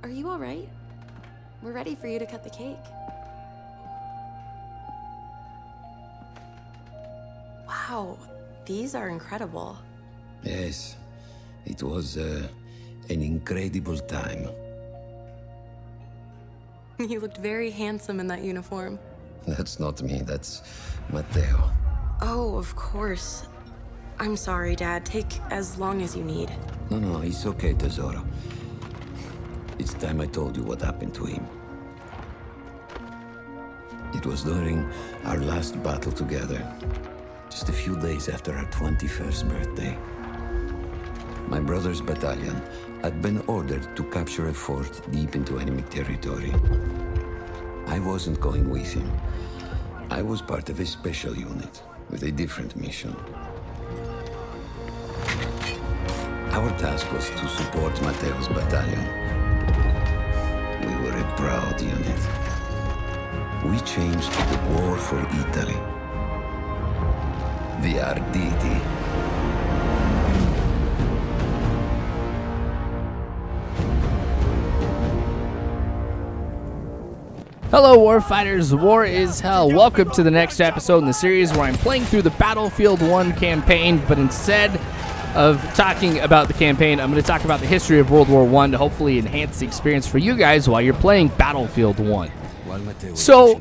Are you all right? We're ready for you to cut the cake. Wow, these are incredible. Yes, it was an incredible time. You looked very handsome in that uniform. That's not me, that's Matteo. Oh, of course. I'm sorry, Dad. Take as long as you need. No, it's okay, Tesoro. It's time I told you what happened to him. It was during our last battle together, just a few days after our 21st birthday. My brother's battalion had been ordered to capture a fort deep into enemy territory. I wasn't going with him. I was part of a special unit with a different mission. Our task was to support Matteo's battalion. We were a proud unit. We changed the war for Italy. The Arditi. Hello Warfighters, War is Hell. Welcome to the next episode in the series where I'm playing through the Battlefield 1 campaign, but instead of talking about the campaign, I'm going to talk about the history of World War I to hopefully enhance the experience for you guys while you're playing Battlefield 1. So,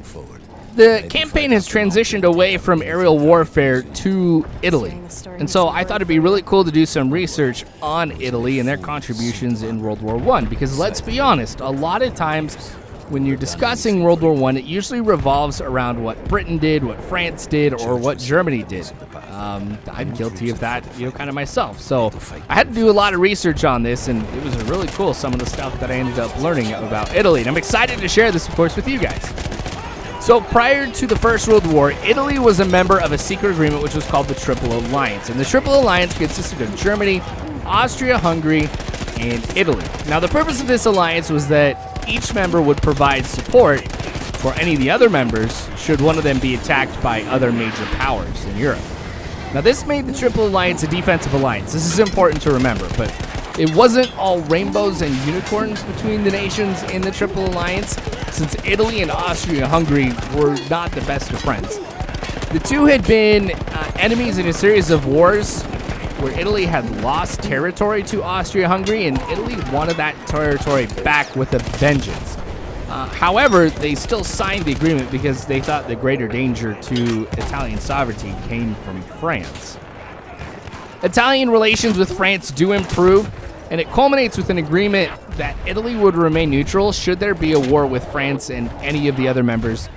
the campaign has transitioned away from aerial warfare to Italy, and so I thought it'd be really cool to do some research on Italy and their contributions in World War I, because let's be honest, a lot of times when you're discussing World War I, it usually revolves around what Britain did, what France did, or what Germany did. I'm guilty of that, kind of myself. So I had to do a lot of research on this, and it was really cool, some of the stuff that I ended up learning about Italy. And I'm excited to share this, of course, with you guys. So prior to the First World War, Italy was a member of a secret agreement which was called the Triple Alliance. And the Triple Alliance consisted of Germany, Austria-Hungary, and Italy. Now, the purpose of this alliance was that each member would provide support for any of the other members should one of them be attacked by other major powers in Europe. Now, this made the Triple Alliance a defensive alliance. This is important to remember, but it wasn't all rainbows and unicorns between the nations in the Triple Alliance, since Italy and Austria-Hungary were not the best of friends. The two had been enemies in a series of wars where Italy had lost territory to Austria-Hungary, and Italy wanted that territory back with a vengeance. However, they still signed the agreement because they thought the greater danger to Italian sovereignty came from France. Italian relations with France do improve, and it culminates with an agreement that Italy would remain neutral should there be a war with France and any of the other members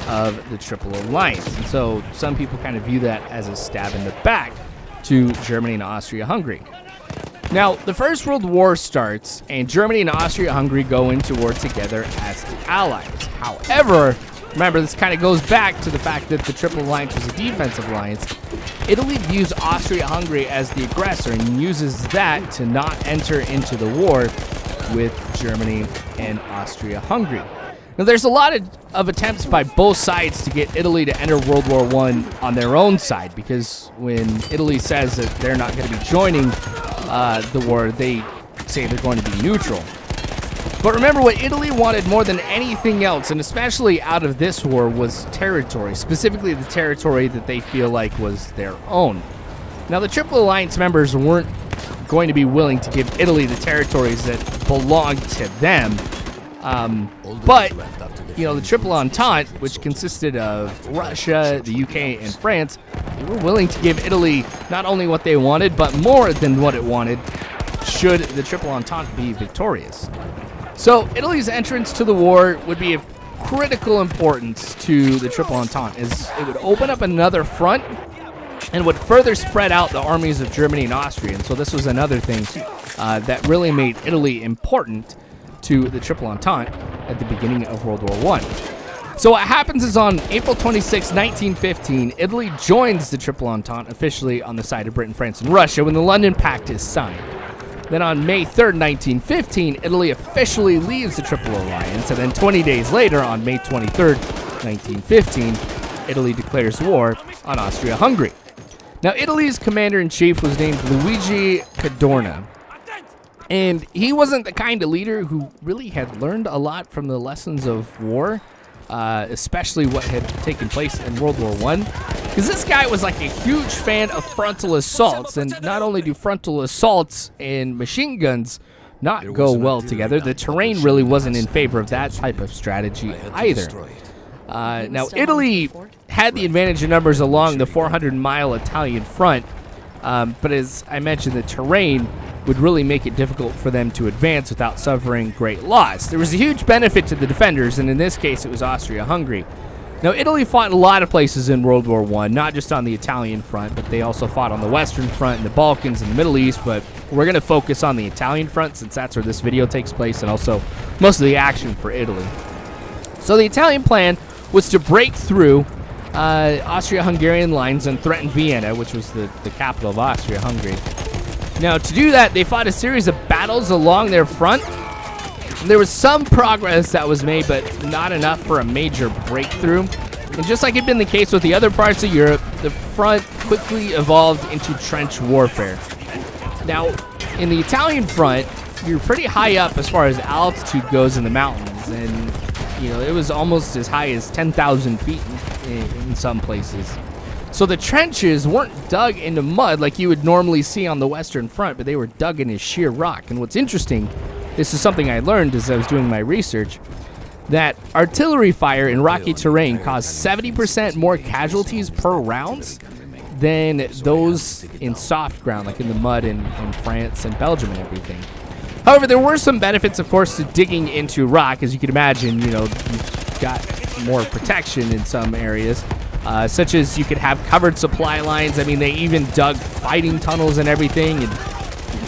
of the Triple Alliance. And so some people kind of view that as a stab in the back to Germany and Austria-Hungary. Now, the First World War starts, and Germany and Austria-Hungary go into war together as allies. However, remember, this kind of goes back to the fact that the Triple Alliance was a defensive alliance. Italy views Austria-Hungary as the aggressor and uses that to not enter into the war with Germany and Austria-Hungary. Now, there's a lot of attempts by both sides to get Italy to enter World War I on their own side, because when Italy says that they're not going to be joining the war, they say they're going to be neutral. But remember, what Italy wanted more than anything else, and especially out of this war, was territory, specifically the territory that they feel like was their own. Now, the Triple Alliance members weren't going to be willing to give Italy the territories that belonged to them. But, the Triple Entente, which consisted of Russia, the UK, and France, they were willing to give Italy not only what they wanted, but more than what it wanted, should the Triple Entente be victorious. So, Italy's entrance to the war would be of critical importance to the Triple Entente, as it would open up another front and would further spread out the armies of Germany and Austria. And so this was another thing that really made Italy important to the Triple Entente at the beginning of World War I. So what happens is on April 26, 1915, Italy joins the Triple Entente officially on the side of Britain, France, and Russia when the London Pact is signed. Then on May 3rd, 1915, Italy officially leaves the Triple Alliance, and then 20 days later, on May 23rd, 1915, Italy declares war on Austria-Hungary. Now, Italy's commander-in-chief was named Luigi Cadorna. And he wasn't the kind of leader who really had learned a lot from the lessons of war, especially what had taken place in World War I. Because this guy was like a huge fan of frontal assaults, and not only do frontal assaults and machine guns not go well together, the terrain really wasn't in favor of that type of strategy either. Now, Italy had the advantage of numbers along the 400-mile Italian front, but as I mentioned, the terrain would really make it difficult for them to advance without suffering great loss. There was a huge benefit to the defenders, and in this case, it was Austria-Hungary. Now, Italy fought in a lot of places in World War I, not just on the Italian front, but they also fought on the Western front, in the Balkans, and the Middle East, but we're going to focus on the Italian front since that's where this video takes place, and also most of the action for Italy. So the Italian plan was to break through Austria-Hungarian lines and threaten Vienna, which was the capital of Austria-Hungary. Now, to do that, they fought a series of battles along their front. There was some progress that was made, but not enough for a major breakthrough. And just like had been the case with the other parts of Europe, the front quickly evolved into trench warfare. Now, in the Italian front, you're pretty high up as far as altitude goes in the mountains, and you know it was almost as high as 10,000 feet in some places. So the trenches weren't dug into mud like you would normally see on the Western Front, but they were dug into sheer rock. And what's interesting, this is something I learned as I was doing my research, that artillery fire in rocky terrain caused 70% more casualties per round than those in soft ground, like in the mud in France and Belgium and everything. However, there were some benefits, of course, to digging into rock. As you can imagine, you know, you've got more protection in some areas. Such as you could have covered supply lines. I mean, they even dug fighting tunnels and everything, and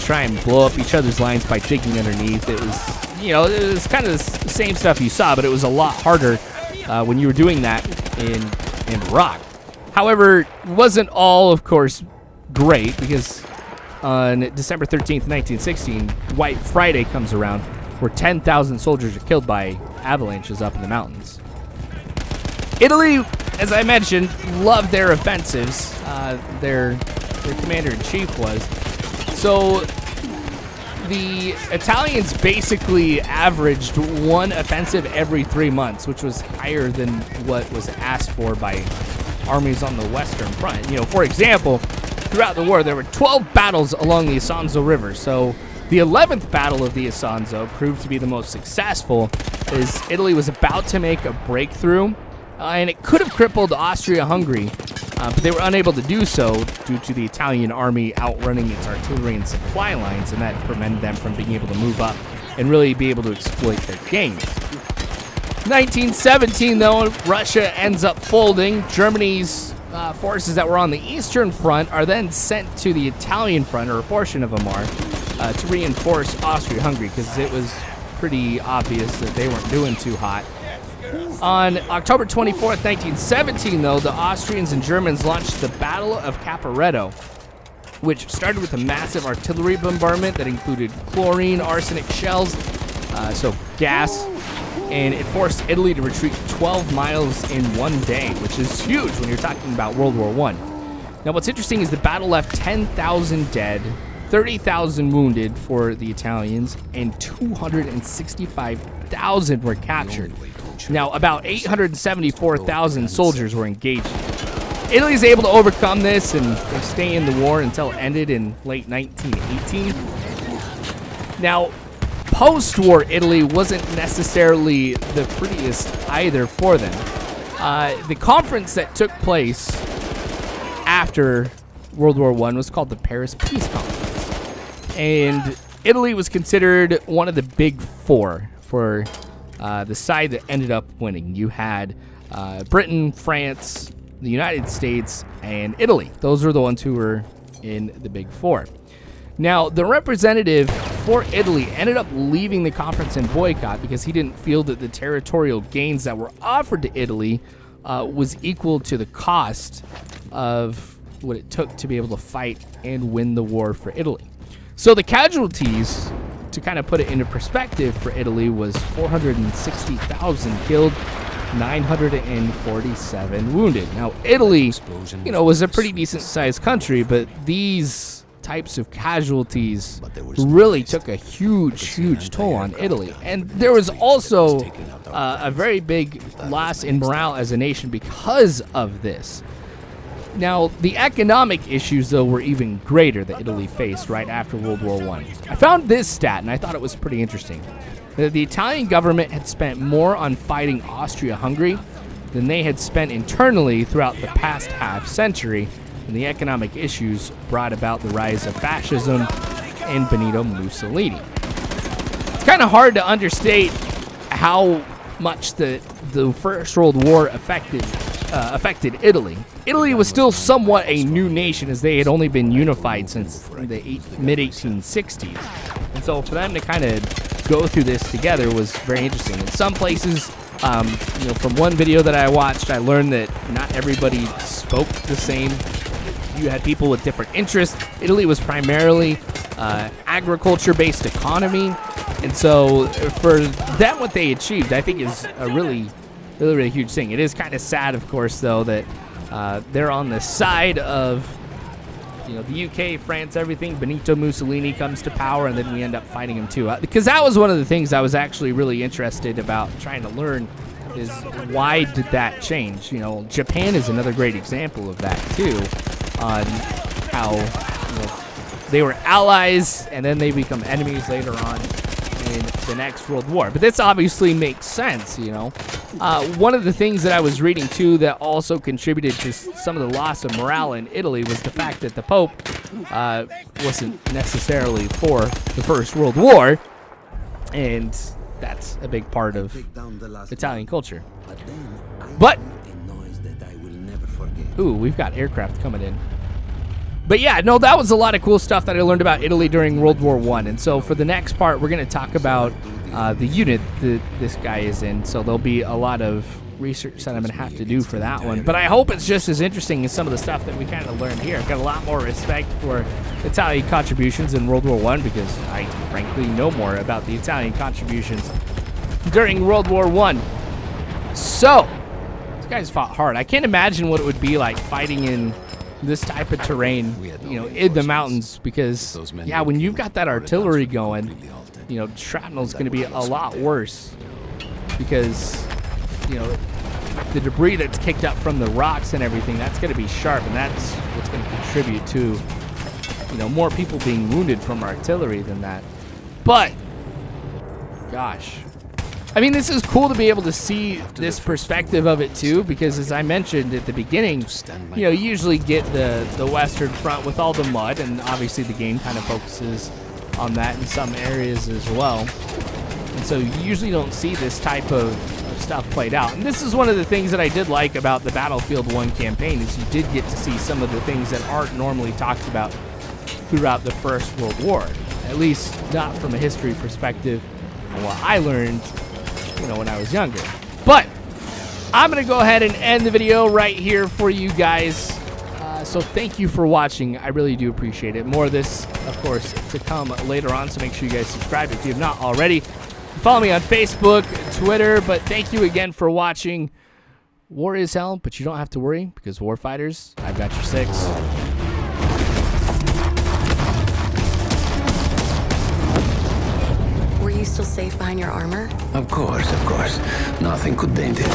try and blow up each other's lines by digging underneath. It was, you know, it was kind of the same stuff you saw, but it was a lot harder when you were doing that in rock. However, it wasn't all, of course, great, because on December 13th, 1916, White Friday comes around, where 10,000 soldiers are killed by avalanches up in the mountains. Italy, as I mentioned, loved their offensives. Their commander-in-chief was. So the Italians basically averaged one offensive every 3 months, which was higher than what was asked for by armies on the Western Front. You know, for example, throughout the war, there were 12 battles along the Isonzo River. So the 11th battle of the Isonzo proved to be the most successful, as Italy was about to make a breakthrough. And it could have crippled Austria-Hungary, but they were unable to do so due to the Italian army outrunning its artillery and supply lines, and that prevented them from being able to move up and really be able to exploit their gains. 1917, though, Russia ends up folding. Germany's forces that were on the Eastern Front are then sent to the Italian front, or a portion of them are, to reinforce Austria-Hungary, because it was pretty obvious that they weren't doing too hot. On October 24th, 1917, though, the Austrians and Germans launched the Battle of Caporetto, which started with a massive artillery bombardment that included chlorine, arsenic shells, so gas, and it forced Italy to retreat 12 miles in one day, which is huge when you're talking about World War I. Now, what's interesting is the battle left 10,000 dead, 30,000 wounded for the Italians, and 265,000 were captured. Now, about 874,000 soldiers were engaged. Italy's able to overcome this and stay in the war until it ended in late 1918. Now, post-war Italy wasn't necessarily the prettiest either for them. The conference that took place after World War I was called the Paris Peace Conference. And Italy was considered one of the big four for the side that ended up winning. You had Britain, France, the United States, and Italy. Those were the ones who were in the big four. Now, the representative for Italy ended up leaving the conference in boycott because he didn't feel that the territorial gains that were offered to Italy was equal to the cost of what it took to be able to fight and win the war for Italy. So the casualties, to kind of put it into perspective for Italy, was 460,000 killed, 947 wounded. Now, Italy, you know, was a pretty decent-sized country, but these types of casualties But there was really no took a huge toll on Italy. And there was also a very big loss in morale as a nation because of this. Now, the economic issues, though, were even greater that Italy faced right after World War I. I found this stat, and I thought it was pretty interesting, that the Italian government had spent more on fighting Austria-Hungary than they had spent internally throughout the past half-century, and the economic issues brought about the rise of fascism and Benito Mussolini. It's kind of hard to understate how much the First World War affected Italy. Italy was still somewhat a new nation, as they had only been unified since the mid-1860s. And so for them to kind of go through this together was very interesting. In some places, from one video that I watched, I learned that not everybody spoke the same. You had people with different interests. Italy was primarily agriculture-based economy. And so for them, what they achieved, I think, is a really huge thing. It is kind of sad, of course, though, that they're on the side of the UK, France, everything. Benito Mussolini comes to power, and then we end up fighting him too. Because that was one of the things I was actually really interested about trying to learn, is why did that change? Japan is another great example of that too, on how they were allies and then they become enemies later on in the next World War. But this obviously makes sense, One of the things that I was reading too that also contributed to some of the loss of morale in Italy was the fact that the Pope wasn't necessarily for the First World War, and that's a big part of Italian culture. But ooh, we've got aircraft coming in. But yeah, no, that was a lot of cool stuff that I learned about Italy during World War I. And so for the next part, we're going to talk about the unit that this guy is in. So there'll be a lot of research that I'm going to have to do for that one. But I hope it's just as interesting as some of the stuff that we kind of learned here. I've got a lot more respect for Italian contributions in World War I because I frankly know more about the Italian contributions during World War I. So, these guys fought hard. I can't imagine what it would be like fighting in this type of terrain, in the mountains, because yeah, when you've got that artillery going, shrapnel's going to be a lot worse because the debris that's kicked up from the rocks and everything, that's going to be sharp, and that's what's going to contribute to more people being wounded from artillery than that. But gosh, I mean, this is cool to be able to see this perspective of it too, because as I mentioned at the beginning, you usually get the Western Front with all the mud, and obviously the game kind of focuses on that in some areas as well. And so you usually don't see this type of stuff played out. And this is one of the things that I did like about the Battlefield 1 campaign, is you did get to see some of the things that aren't normally talked about throughout the First World War, at least not from a history perspective and what I learned when I was younger. But I'm going to go ahead and end the video right here for you guys. So thank you for watching. I really do appreciate it. More of this, of course, to come later on, so make sure you guys subscribe if you have not already. Follow me on Facebook, Twitter, but thank you again for watching. War is hell, but you don't have to worry, because warfighters, I've got your six. Were you still safe behind your armor? Of course. Nothing could dent it.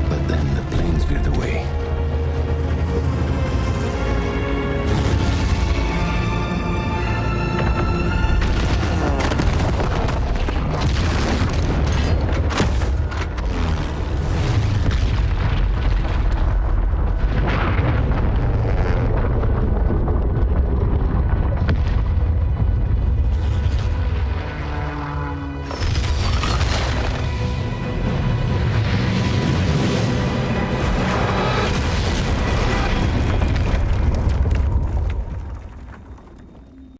But then the planes veered away.